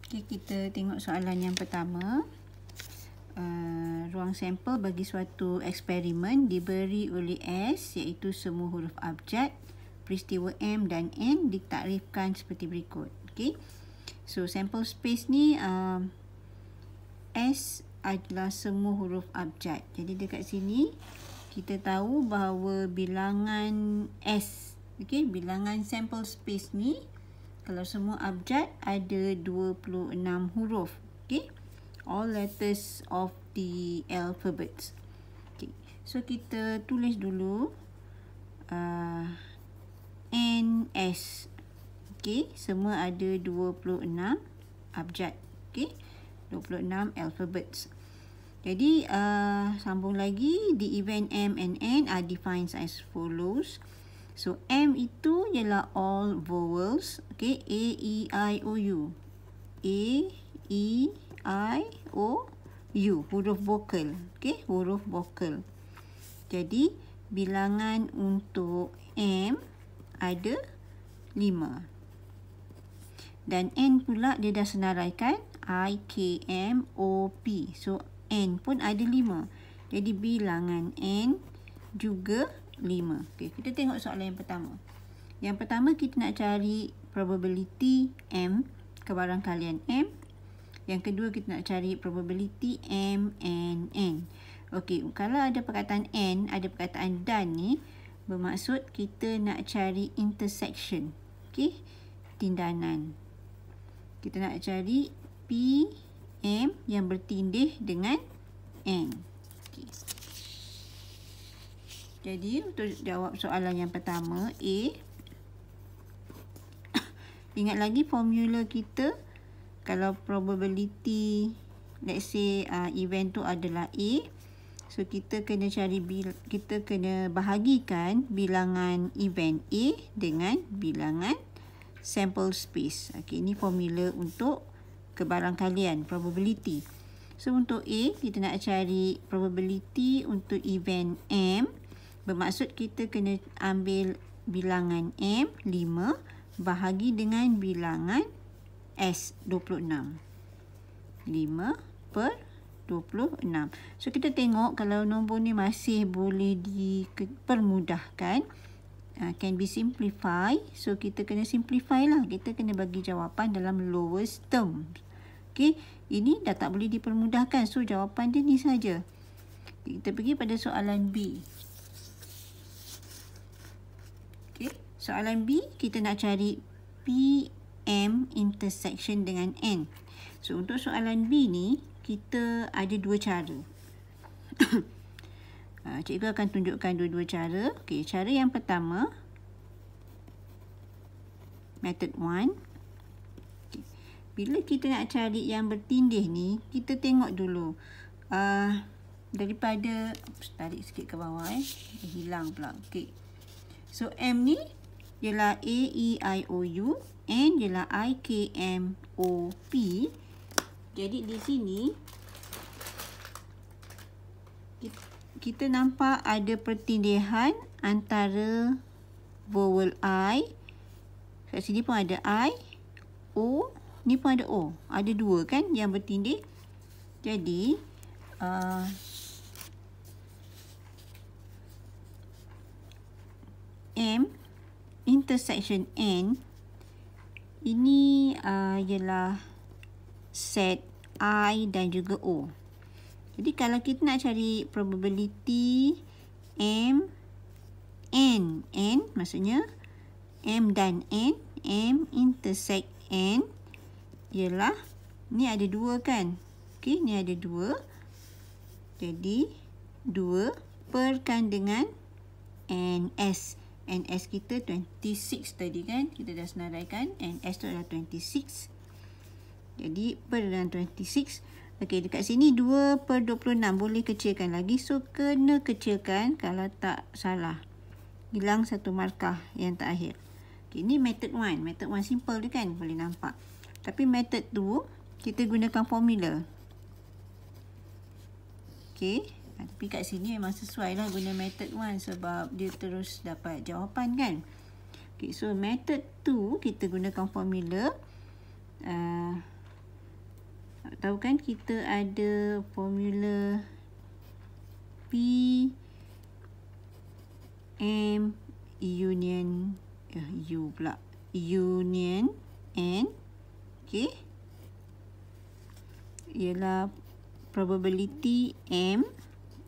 Okay, kita tengok soalan yang pertama. Ruang sampel bagi suatu eksperimen diberi oleh S, iaitu semua huruf abjad. Peristiwa M dan N ditakrifkan seperti berikut. Okay. So, sample space ni S adalah semua huruf abjad. Jadi, dekat sini kita tahu bahawa bilangan S, okay, bilangan sample space ni, kalau semua abjad ada 26 huruf. Okay. All letters of the alphabets. Okay. So, kita tulis dulu NS. Okay. Semua ada 26 abjad. Okay. 26 alphabets. Jadi, sambung lagi. The event M and N are defined as follows. So, M itu ialah all vowels. Okay. A, E, I, O, U. A, E, I, O, U. Huruf vokal. Okay. Huruf vokal. Jadi, bilangan untuk M ada 5. Dan N pula dia dah senaraikan. I, K, M, O, P. So, N pun ada 5. Jadi, bilangan N juga 5. Okay, kita tengok soalan yang pertama. Yang pertama, kita nak cari probability M, kebarangkalian M. Yang kedua, kita nak cari probability M and N. Okey, kalau ada perkataan N, ada perkataan dan ni, bermaksud kita nak cari intersection. Okey, tindanan. Kita nak cari P, M yang bertindih dengan N. Okay. Jadi, untuk jawab soalan yang pertama, A. Ingat lagi formula kita. Kalau probability, let's say event tu adalah A. So, kita kena bahagikan bilangan event A dengan bilangan sample space. Okay, ini formula untuk kebarangkalian, probability. So, untuk A, kita nak cari probability untuk event M. Bermaksud kita kena ambil bilangan M, 5, bahagi dengan bilangan S, 26. 5 per 26. So, kita tengok kalau nombor ni masih boleh dipermudahkan. Can be simplified. So, kita kena simplify lah. Kita kena bagi jawapan dalam lowest term. Okay. Ini dah tak boleh dipermudahkan. So, jawapan dia ni saja. Kita pergi pada soalan B. Okay. Soalan B, kita nak cari PM intersection dengan N. So, untuk soalan B ni, kita ada dua cara. Cikgu akan tunjukkan dua-dua cara. Okey, cara yang pertama, method 1. Okay. Bila kita nak cari yang bertindih ni, kita tengok dulu. Daripada, tarik sikit ke bawah hilang pula. Okey. So, M ni ialah A, E, I, O, U. N ialah I, K, M, O, P. Jadi, di sini, kita nampak ada pertindihan antara vowel I. Kat sini pun ada I. O. Ni pun ada O. Ada dua kan yang bertindih. Jadi, M intersection N ini ialah set I dan juga O. Jadi, kalau kita nak cari probability M, N, N maksudnya M dan N, M intersect N ialah, ni ada dua kan? Okey, ni ada dua. Jadi, 2 perkan dengan NS. NS kita 26 tadi kan? Kita dah senaraikan. NS tu adalah 26. Jadi, per dengan 26. Okey, dekat sini 2 per 26. Boleh kecilkan lagi. So, kena kecilkan kalau tak salah. Hilang satu markah yang terakhir. Okey, ini method 1. Method 1 simple dia kan? Boleh nampak. Tapi method 2, kita gunakan formula. Okey. Tapi kat sini memang sesuai lah guna method 1 sebab dia terus dapat jawapan kan. Okay, so method 2 kita gunakan formula tahu kan kita ada formula P M union U pula union N, okey, ialah probability M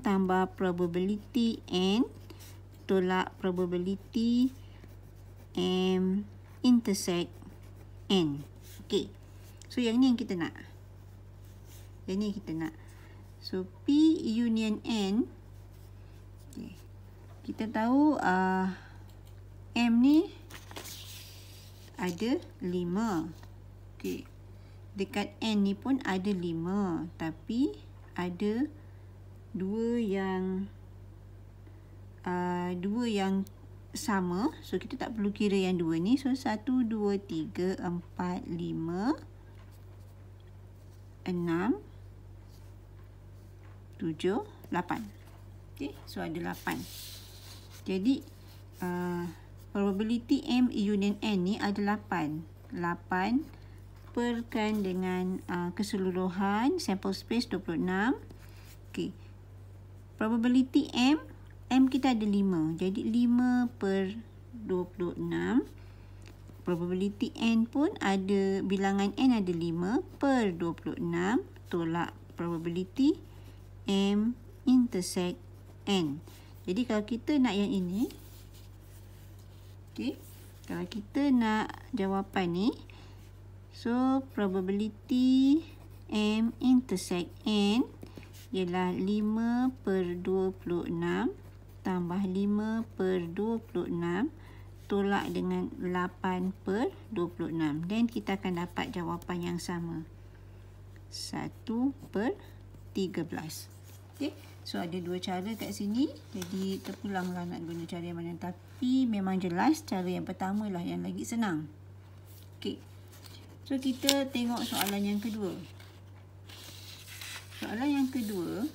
tambah probability N tolak probability M intersect N. Okey. So yang ni yang kita nak. Yang ni kita nak. So P union N. Okay. Kita tahu M ni ada 5. Okey. Dekat N ni pun ada 5. Tapi ada dua yang sama. So kita tak perlu kira yang dua ni. So 1, 2, 3, 4, 5, 6, 7, 8. Okay, so ada 8. Jadi probability M union N ni ada 8. 8 perkan dengan keseluruhan sample space 26. Okay. Probability M kita ada 5. Jadi 5 per 26. Probability N pun ada, bilangan N ada 5 per 26 tolak probability M intersect N. Jadi kalau kita nak yang ini, okay, kalau kita nak jawapan ni, so probability M intersect N ialah 5 per 26 tambah 5 per 26 tolak dengan 8 per 26. Dan kita akan dapat jawapan yang sama. 1 per 13. Okay. So ada dua cara kat sini. Jadi terpulanglah nak guna cara yang mana. Tapi memang jelas cara yang pertama lah yang lagi senang. Okay. So kita tengok soalan yang kedua. Soalan yang kedua.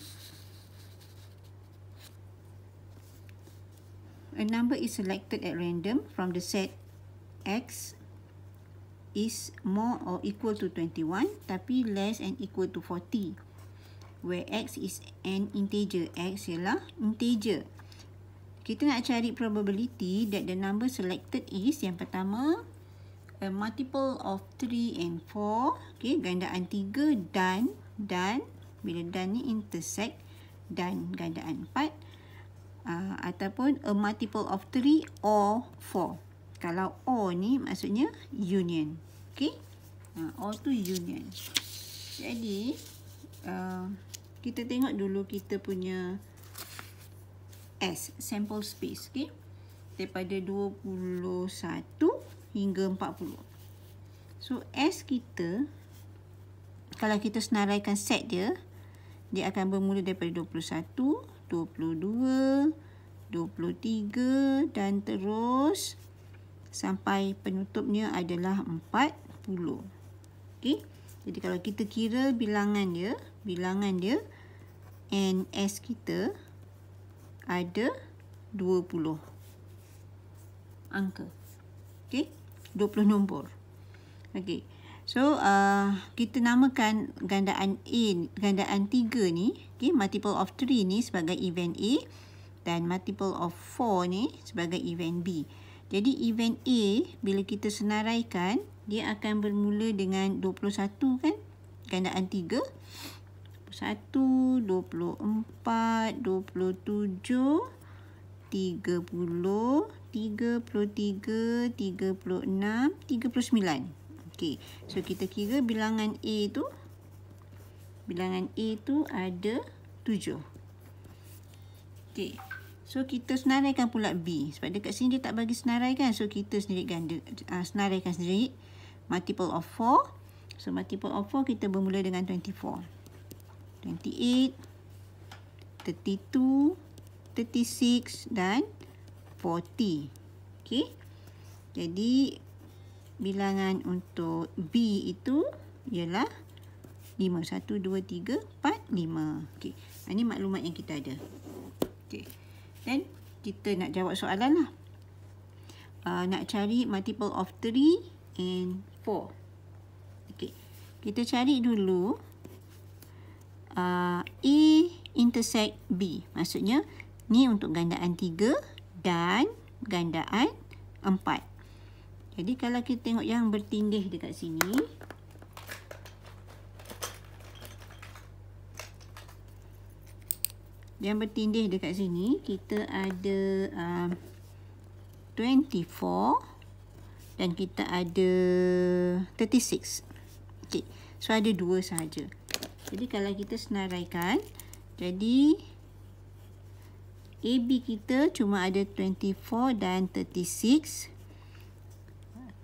A number is selected at random from the set X is more or equal to 21 tapi less and equal to 40. Where X is an integer. X ialah integer. Kita nak cari probability that the number selected is, yang pertama, a multiple of 3 and 4. Okay, gandaan 3 dan bila dan ni intersect dan gandaan 4. Ataupun a multiple of 3 or 4. Kalau or ni maksudnya union. Okay. Or tu union. Jadi kita tengok dulu kita punya S, sample space. Okay. Daripada 21 hingga 40. So S kita, kalau kita senaraikan set dia akan bermula daripada 21, 22, 23 dan terus sampai penutupnya adalah 40. Okey. Jadi kalau kita kira bilangan dia NS kita ada 20 angka. Okey, 20 nombor. Okey. So kita namakan gandaan A, gandaan 3 ni, okay, multiple of 3 ni sebagai event A dan multiple of 4 ni sebagai event B. Jadi event A bila kita senaraikan dia akan bermula dengan 21 kan, gandaan 3. 1, 24, 27, 30, 33, 36, 39. Okey, so kita kira bilangan A tu ada 7. Okey, so kita senaraikan pula B. Sebab dekat sini dia tak bagi senaraikan. So kita sendiri senaraikan sendiri. Multiple of 4. So multiple of 4 kita bermula dengan 24. 28, 32, 36 dan 40. Okey. Jadi bilangan untuk B itu ialah 5. 1, 2, 3, 4, 5. Okey. Ini maklumat yang kita ada. Okey. Dan kita nak jawab soalan lah. Nak cari multiple of 3 and 4. Okey. Kita cari dulu A intersect B. Maksudnya ni untuk gandaan 3 dan gandaan 4. Jadi kalau kita tengok yang bertindih dekat sini, kita ada 24 dan kita ada 36. Okey, so ada 2 sahaja. Jadi kalau kita senaraikan, jadi AB kita cuma ada 24 dan 36.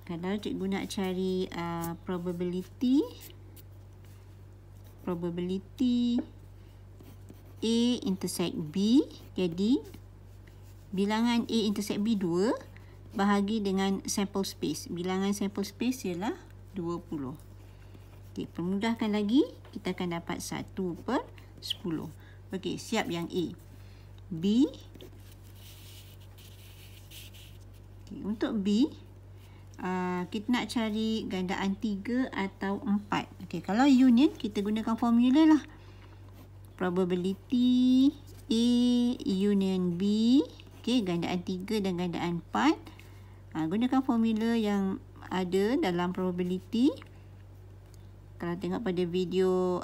Kalau cikgu nak cari probability A intersect B, jadi bilangan A intersect B 2 bahagi dengan sample space. Bilangan sample space ialah 20. Okey, permudahkan lagi, kita akan dapat 1/10. Okey, siap yang A. B. Okay, untuk B, kita nak cari gandaan 3 atau 4. Okay, kalau union, kita gunakan formula lah. Probability A union B. Okay, gandaan 3 dan gandaan 4. Gunakan formula yang ada dalam probability. Kalau tengok pada video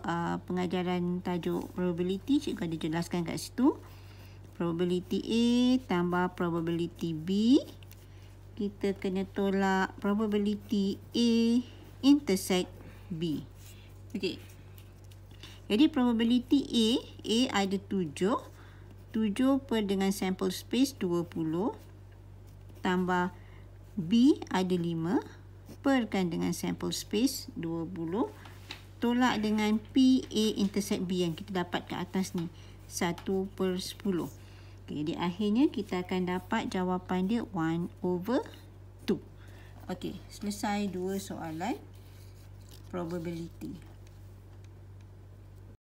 pengajaran tajuk probability, cikgu ada jelaskan kat situ. Probability A tambah probability B. Kita kena tolak probability A intersect B. Okey. Jadi probability A ada 7. 7 per dengan sample space 20. Tambah B ada 5. Perkan dengan sample space 20. Tolak dengan P A intersect B yang kita dapat ke atas ni. 1/10. Okay, jadi akhirnya kita akan dapat jawapan dia 1/2. Okey, selesai 2 soalan probability.